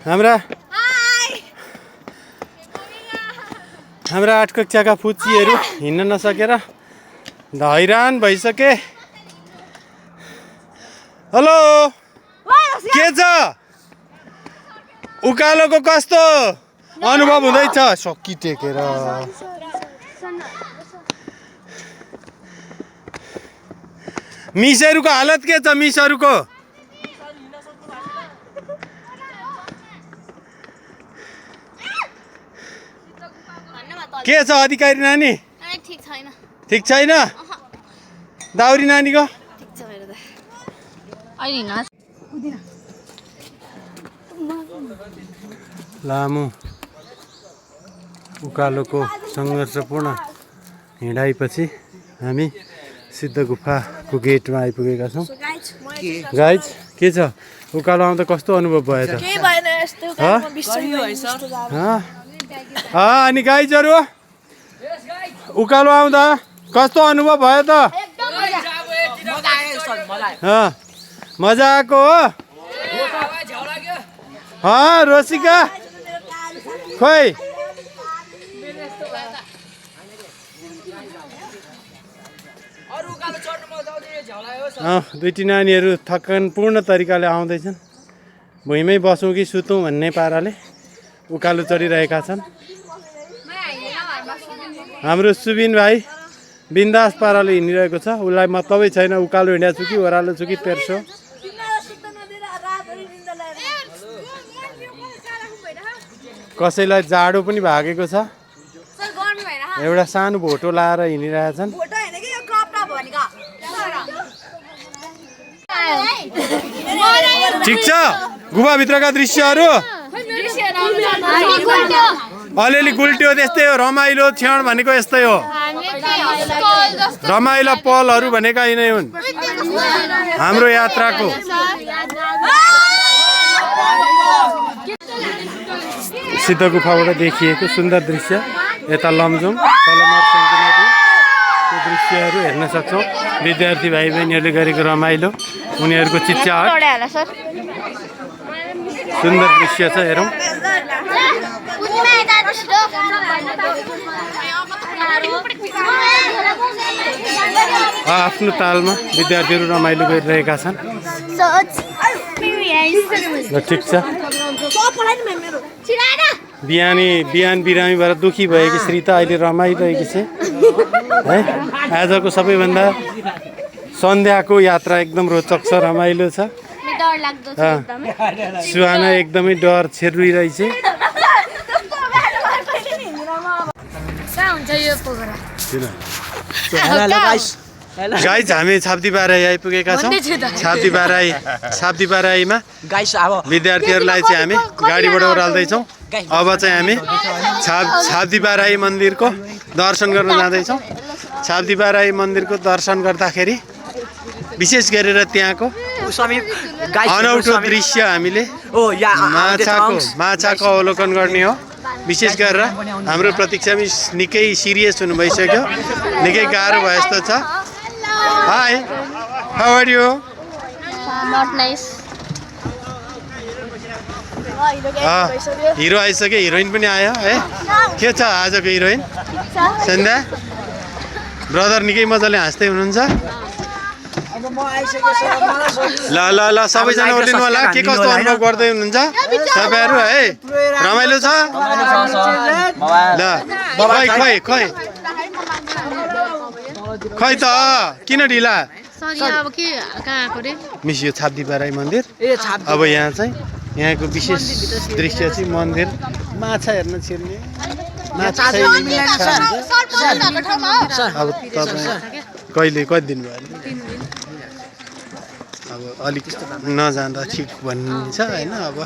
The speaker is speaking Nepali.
हाम्रा 8 कक्षाका फुच्चीहरू हिँड्न नसकेर हैरान भइसके। हेलो, के छ उकालोको कस्तो अनुभव हुँदैछ? सक्की टेकेर मिसहरूको हालत के छ? मिसहरूको के छ? अधिकारी नानी ठिक छैन। दाउरी नानीको लामो उकालोको सङ्घर्षपूर्ण हिँडाइपछि हामी सिद्ध गुफाको गेटमा आइपुगेका छौँ। गाइज के छ उकालो आउँदा कस्तो अनुभव भयो त? अनि गाइजहरू उकालो आउँदा कस्तो अनुभव भयो त? मजा आएको हो? रोसिका खोइ दुईटी नानीहरू थकानपूर्ण तरिकाले आउँदैछन्। भुइँमै बसौँ कि सुतौँ भन्ने पाराले उकालो चढिरहेका छन्। हाम्रो सुबिन भाइ बिन्दास पाराले हिँडिरहेको छ। उसलाई मतलबै छैन उकालो हिँडेको छु कि ओह्रालो छु कि पेर्सो। कसैलाई जाडो पनि भागेको छ। एउटा सानो भोटो लाएर हिँडिरहेछन्। ठिक छ, गुफाभित्रका दृश्यहरू अलिअलि गुल्ट्यो, त्यस्तै हो। रमाइलो क्षण भनेको यस्तै हो। रमाइलो पलहरू भनेका यिनै हुन् हाम्रो यात्राको। सिद्ध गुफाबाट देखिएको सुन्दर दृश्य। यता लमजुङ, तल मर्सेङ्गी नदीको दृश्यहरू हेर्न सक्छौँ। विद्यार्थी भाइ बहिनीहरूले गरेको रमाइलो, उनीहरूको चिच्चाहट, सुन्दर दृश्य छ। हेरौँ आफ्नो तालमा विद्यार्थीहरू रमाइलो गरिरहेका छन्। ठिक छ। बिहान बिरामी भएर दुखी भएकी श्री त अहिले रमाइरहेकी छ है। आजको सबैभन्दा सन्ध्याको यात्रा एकदम रोचक छ, रमाइलो छ। सुहाना एकदमै डर छेरिरहेछ। गाइज हामी छाप्दीबाराई आइपुगेका छौँ। छाप्दीबाराईमा विद्यार्थीहरूलाई चाहिँ हामी गाडीबाट ओह्राल्दैछौँ। अब चाहिँ हामी छाप्दीबाराई मन्दिरको दर्शन गर्न जाँदैछौँ। छाप्दीबाराई मन्दिरको दर्शन गर्दाखेरि विशेष गरेर त्यहाँको अनौठो दृश्य हामीले माछाको अवलोकन गर्ने हो। विशेष गरेर हाम्रो प्रतीक्षामा निकै सिरियस हुनु भइसक्यो, निकै गाह्रो भयो जस्तो छ। Hi, how are you? Not nice. Hero आइसक्यो, हिरोइन पनि आयो है। के छ आजको हिरोइन? सन्ध्या ब्रदर निकै मजाले हाँस्दै हुनुहुन्छ। ल ल ल सबैजना ओर्लिनु होला। के कस्तो अनुभव गर्दै हुनुहुन्छ तपाईँहरू है? रमाइलो छ ल। खै खै त किन ढिला? मिस यो छाप्दीबाराई मन्दिर। अब यहाँ चाहिँ यहाँको विशेष दृश्य चाहिँ मन्दिर माछा हेर्न छिर्ने। अब तपाईँ कति दिन भयो? अब अलिक नजाँदा ठिक भनिन्छ होइन। अब